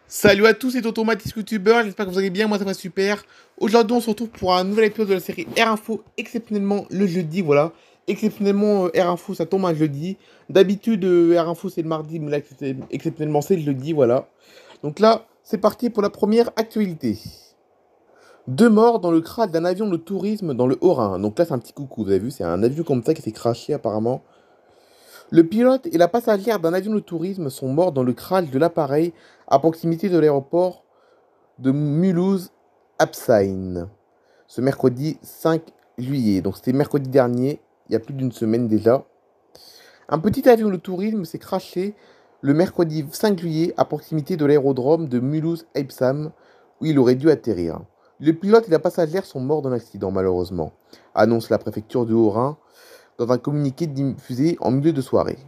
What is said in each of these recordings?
Salut à tous, c'est Tonton Mathis YouTuber, j'espère que vous allez bien, moi ça va super. Aujourd'hui on se retrouve pour un nouvel épisode de la série Air Info, exceptionnellement le jeudi, voilà. Exceptionnellement Air Info ça tombe un jeudi. D'habitude Air Info c'est le mardi, mais là exceptionnellement c'est le jeudi, voilà. Donc là, c'est parti pour la première actualité. Deux morts dans le crash d'un avion de tourisme dans le Haut-Rhin. Donc là c'est un petit coucou, vous avez vu, c'est un avion comme ça qui s'est crashé apparemment. Le pilote et la passagère d'un avion de tourisme sont morts dans le crash de l'appareil à proximité de l'aéroport de Mulhouse-Apsein ce mercredi 5 juillet. Donc c'était mercredi dernier, il y a plus d'une semaine déjà. Un petit avion de tourisme s'est crashé le mercredi 5 juillet à proximité de l'aérodrome de Mulhouse-Apsein où il aurait dû atterrir. Le pilote et la passagère sont morts dans l'accident malheureusement, annonce la préfecture du Haut-Rhin dans un communiqué diffusé en milieu de soirée.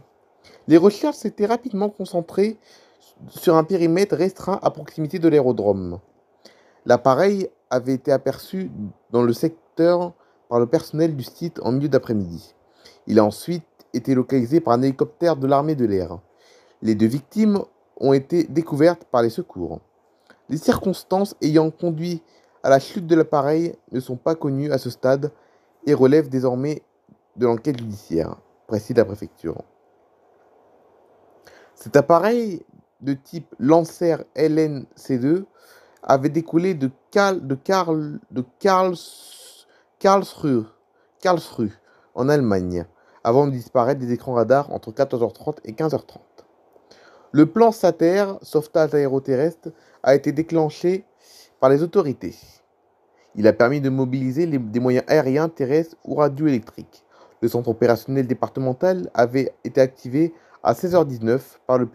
Les recherches s'étaient rapidement concentrées sur un périmètre restreint à proximité de l'aérodrome. L'appareil avait été aperçu dans le secteur par le personnel du site en milieu d'après-midi. Il a ensuite été localisé par un hélicoptère de l'armée de l'air. Les deux victimes ont été découvertes par les secours. Les circonstances ayant conduit à la chute de l'appareil ne sont pas connues à ce stade et relèvent désormais de l'enquête judiciaire, précise la préfecture. Cet appareil de type Lancer LNC2 avait découlé de Karlsruhe, en Allemagne, avant de disparaître des écrans radars entre 14h30 et 15h30. Le plan SATER, sauvetage aéroterrestre, a été déclenché par les autorités. Il a permis de mobiliser des moyens aériens, terrestres ou radioélectriques. Le centre opérationnel départemental avait été activé à 16h19 par le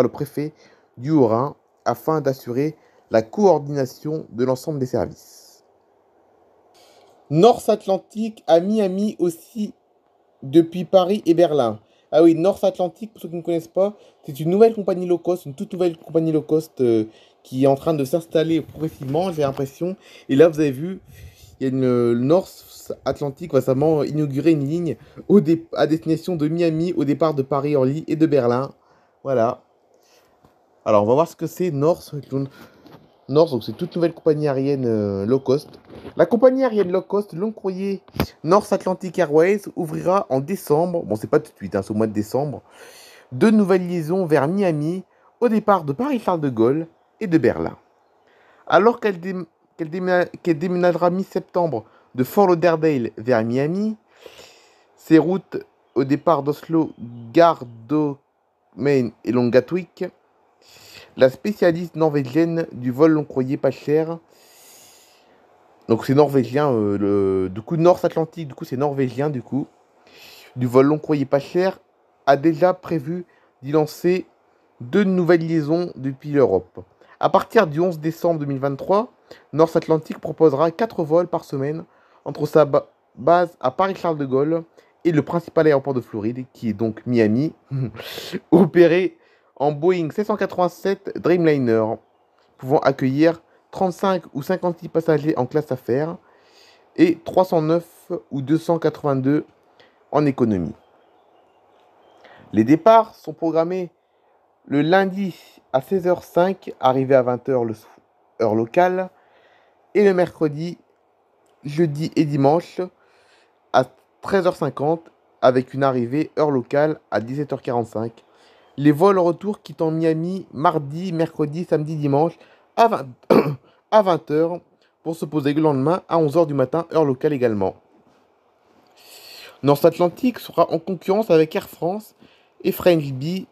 préfet du Haut-Rhin afin d'assurer la coordination de l'ensemble des services. North Atlantic à Miami aussi depuis Paris et Berlin. Ah oui, North Atlantic, pour ceux qui ne connaissent pas, c'est une nouvelle compagnie low cost, une toute nouvelle compagnie low cost qui est en train de s'installer progressivement, j'ai l'impression. Et là, vous avez vu, il y a le North Atlantic récemment inauguré une ligne à destination de Miami au départ de Paris-Orly et de Berlin. Voilà. Alors, on va voir ce que c'est North. Donc c'est toute nouvelle compagnie aérienne low cost. La compagnie aérienne low cost long courrier North Atlantic Airways ouvrira en décembre, bon c'est pas tout de suite, c'est au mois de décembre, deux nouvelles liaisons vers Miami au départ de Paris-Charles de Gaulle et de Berlin. Alors qu'elle déménagera mi-septembre de Fort Lauderdale vers Miami, ses routes au départ d'Oslo, Gare d'Omain et Long Gatwick, la spécialiste norvégienne du vol long courrier pas cher. Donc c'est norvégien, du coup North Atlantic, du coup c'est norvégien du coup. Du vol long courrier pas cher, a déjà prévu d'y lancer deux nouvelles liaisons depuis l'Europe. À partir du 11 décembre 2023, North Atlantic proposera 4 vols par semaine entre sa base à Paris-Charles de Gaulle et le principal aéroport de Floride, qui est donc Miami, opéré en Boeing 787 Dreamliner, pouvant accueillir 35 ou 56 passagers en classe affaires et 309 ou 282 en économie. Les départs sont programmés le lundi à 16h05, arrivé à 20h heure locale, et le mercredi, jeudi et dimanche à 13h50, avec une arrivée heure locale à 17h45. Les vols retour quittant Miami mardi, mercredi, samedi, dimanche à 20h pour se poser le lendemain à 11h du matin, heure locale également. North Atlantic sera en concurrence avec Air France et French Bee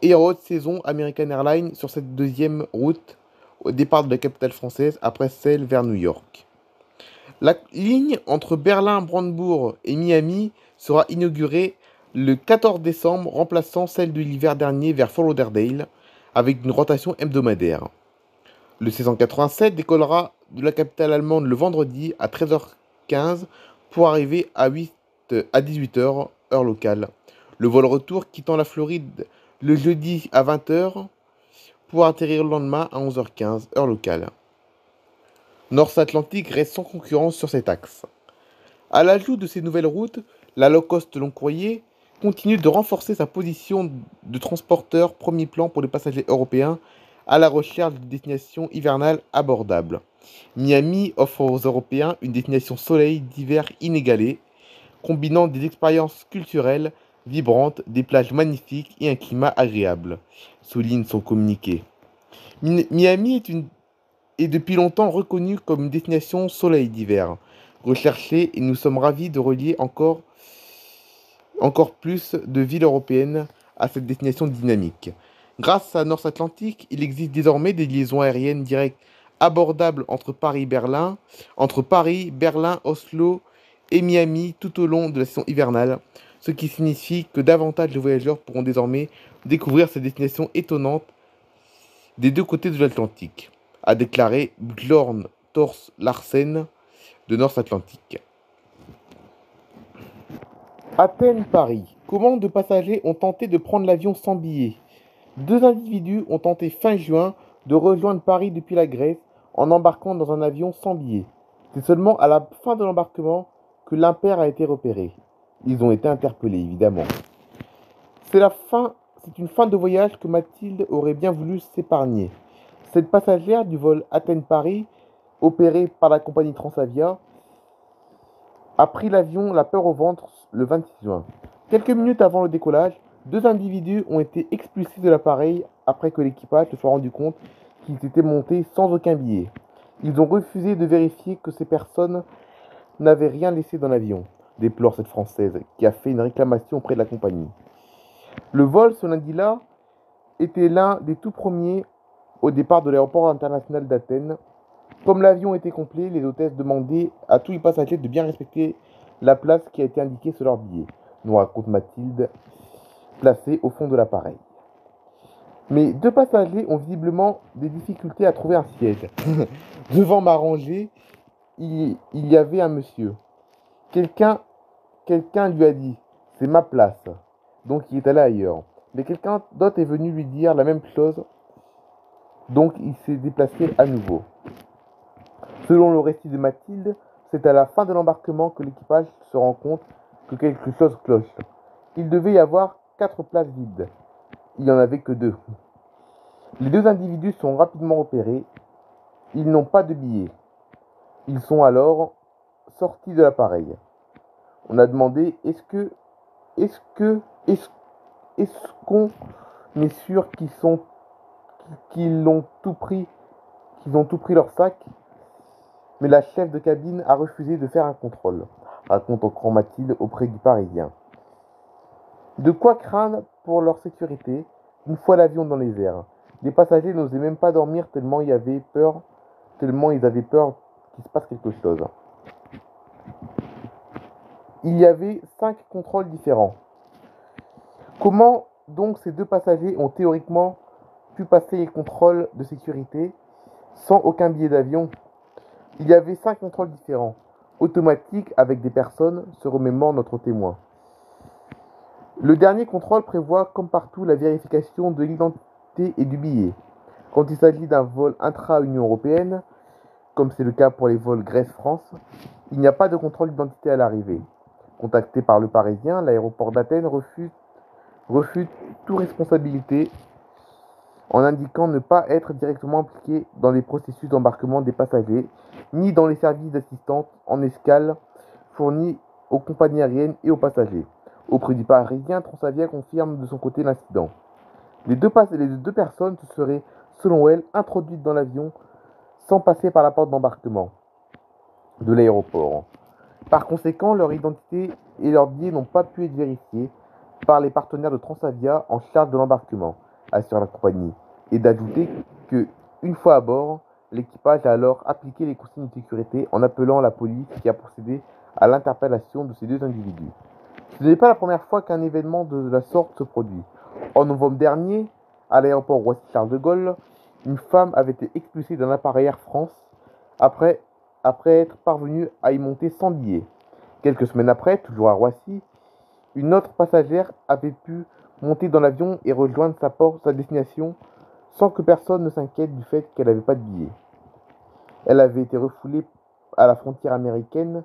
et en haute saison American Airlines sur cette deuxième route au départ de la capitale française après celle vers New York. La ligne entre Berlin, Brandebourg et Miami sera inaugurée le 14 décembre, remplaçant celle de l'hiver dernier vers Fort Lauderdale avec une rotation hebdomadaire. Le 687 décollera de la capitale allemande le vendredi à 13h15 pour arriver à 18h heure locale. Le vol retour quittant la Floride le jeudi à 20h pour atterrir le lendemain à 11h15 heure locale. North Atlantic reste sans concurrence sur cet axe. À l'ajout de ces nouvelles routes, la low cost long courrier continue de renforcer sa position de transporteur premier plan pour les passagers européens à la recherche d'une destination hivernale abordable. Miami offre aux Européens une destination soleil d'hiver inégalée, combinant des expériences culturelles vibrantes, des plages magnifiques et un climat agréable, souligne son communiqué. Miami est depuis longtemps reconnue comme une destination soleil d'hiver, recherchée, et nous sommes ravis de relier encore plus de villes européennes à cette destination dynamique. Grâce à North Atlantic, il existe désormais des liaisons aériennes directes abordables entre Paris, Berlin, Oslo et Miami tout au long de la saison hivernale, ce qui signifie que davantage de voyageurs pourront désormais découvrir ces destinations étonnantes des deux côtés de l'Atlantique, a déclaré Bjorn Tors Larsen de North Atlantic. Athènes-Paris. Comment de passagers ont tenté de prendre l'avion sans billet? Deux individus ont tenté fin juin de rejoindre Paris depuis la Grèce en embarquant dans un avion sans billet. C'est seulement à la fin de l'embarquement que l'impair a été repéré. Ils ont été interpellés, évidemment. C'est une fin de voyage que Mathilde aurait bien voulu s'épargner. Cette passagère du vol Athènes-Paris, opéré par la compagnie Transavia, a pris l'avion la peur au ventre le 26 juin. Quelques minutes avant le décollage, deux individus ont été expulsés de l'appareil après que l'équipage se soit rendu compte qu'ils étaient montés sans aucun billet. Ils ont refusé de vérifier que ces personnes n'avaient rien laissé dans l'avion, déplore cette Française qui a fait une réclamation auprès de la compagnie. Le vol ce lundi-là était l'un des tout premiers au départ de l'aéroport international d'Athènes. Comme l'avion était complet, les hôtesses demandaient à tous les passagers de bien respecter la place qui a été indiquée sur leur billet, nous raconte Mathilde, placée au fond de l'appareil. Mais deux passagers ont visiblement des difficultés à trouver un siège. Devant ma rangée, il y avait un monsieur. Quelqu'un lui a dit « c'est ma place », donc il est allé ailleurs. Mais quelqu'un d'autre est venu lui dire la même chose, donc il s'est déplacé à nouveau. Selon le récit de Mathilde, c'est à la fin de l'embarquement que l'équipage se rend compte que quelque chose cloche. Il devait y avoir 4 places vides. Il n'y en avait que 2. Les deux individus sont rapidement repérés. Ils n'ont pas de billets. Ils sont alors sortis de l'appareil. On a demandé est-ce qu'on est sûr qu'ils ont tout pris leur sac? Mais la chef de cabine a refusé de faire un contrôle, raconte encore Mathilde auprès du Parisien. De quoi craindre pour leur sécurité une fois l'avion dans les airs. Les passagers n'osaient même pas dormir tellement ils avaient peur qu'il se passe quelque chose. Il y avait 5 contrôles différents. Comment donc ces deux passagers ont théoriquement pu passer les contrôles de sécurité sans aucun billet d'avion? Il y avait 5 contrôles différents, automatiques avec des personnes, se remémore notre témoin. Le dernier contrôle prévoit, comme partout, la vérification de l'identité et du billet. Quand il s'agit d'un vol intra-Union européenne, comme c'est le cas pour les vols Grèce-France, il n'y a pas de contrôle d'identité à l'arrivée. Contacté par le Parisien, l'aéroport d'Athènes refuse toute responsabilité en indiquant ne pas être directement impliqué dans les processus d'embarquement des passagers, ni dans les services d'assistance en escale fournis aux compagnies aériennes et aux passagers. Auprès du Parisien, Transavia confirme de son côté l'incident. Les deux personnes se seraient, selon elle, introduites dans l'avion sans passer par la porte d'embarquement de l'aéroport. Par conséquent, leur identité et leurs billets n'ont pas pu être vérifiés par les partenaires de Transavia en charge de l'embarquement, assure la compagnie, et d'ajouter que, une fois à bord, l'équipage a alors appliqué les consignes de sécurité en appelant la police qui a procédé à l'interpellation de ces deux individus. Ce n'est pas la première fois qu'un événement de la sorte se produit. En novembre dernier, à l'aéroport Roissy-Charles de Gaulle, une femme avait été expulsée d'un appareil Air France après être parvenue à y monter sans billet. Quelques semaines après, toujours à Roissy, une autre passagère avait pu monter dans l'avion et rejoindre sa destination sans que personne ne s'inquiète du fait qu'elle n'avait pas de billet. Elle avait été refoulée à la frontière américaine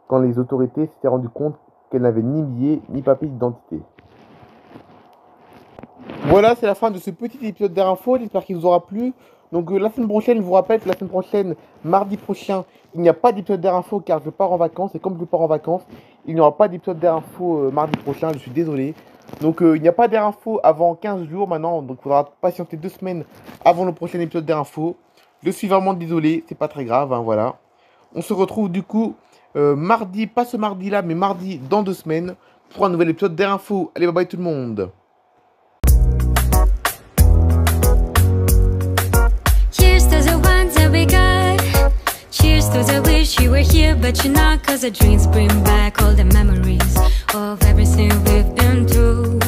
quand les autorités s'étaient rendues compte qu'elle n'avait ni billet ni papier d'identité. Voilà, c'est la fin de ce petit épisode d'Air Info. J'espère qu'il vous aura plu. Donc la semaine prochaine, je vous rappelle que la semaine prochaine, mardi prochain, il n'y a pas d'épisode d'Air Info car je pars en vacances. Et comme je pars en vacances, il n'y aura pas d'épisode d'Air Info mardi prochain. Je suis désolé. Donc il n'y a pas d'Air Info avant 15 jours maintenant. Donc il faudra patienter 2 semaines avant le prochain épisode d'Air Info. Je suis vraiment désolé. C'est pas très grave. Hein, voilà. On se retrouve du coup mardi, pas ce mardi là, mais mardi dans 2 semaines pour un nouvel épisode d'Air Info. Allez, bye bye tout le monde. Cheers to the wish you were here, but you're not, 'cause our dreams bring back all the memories of everything we've been through.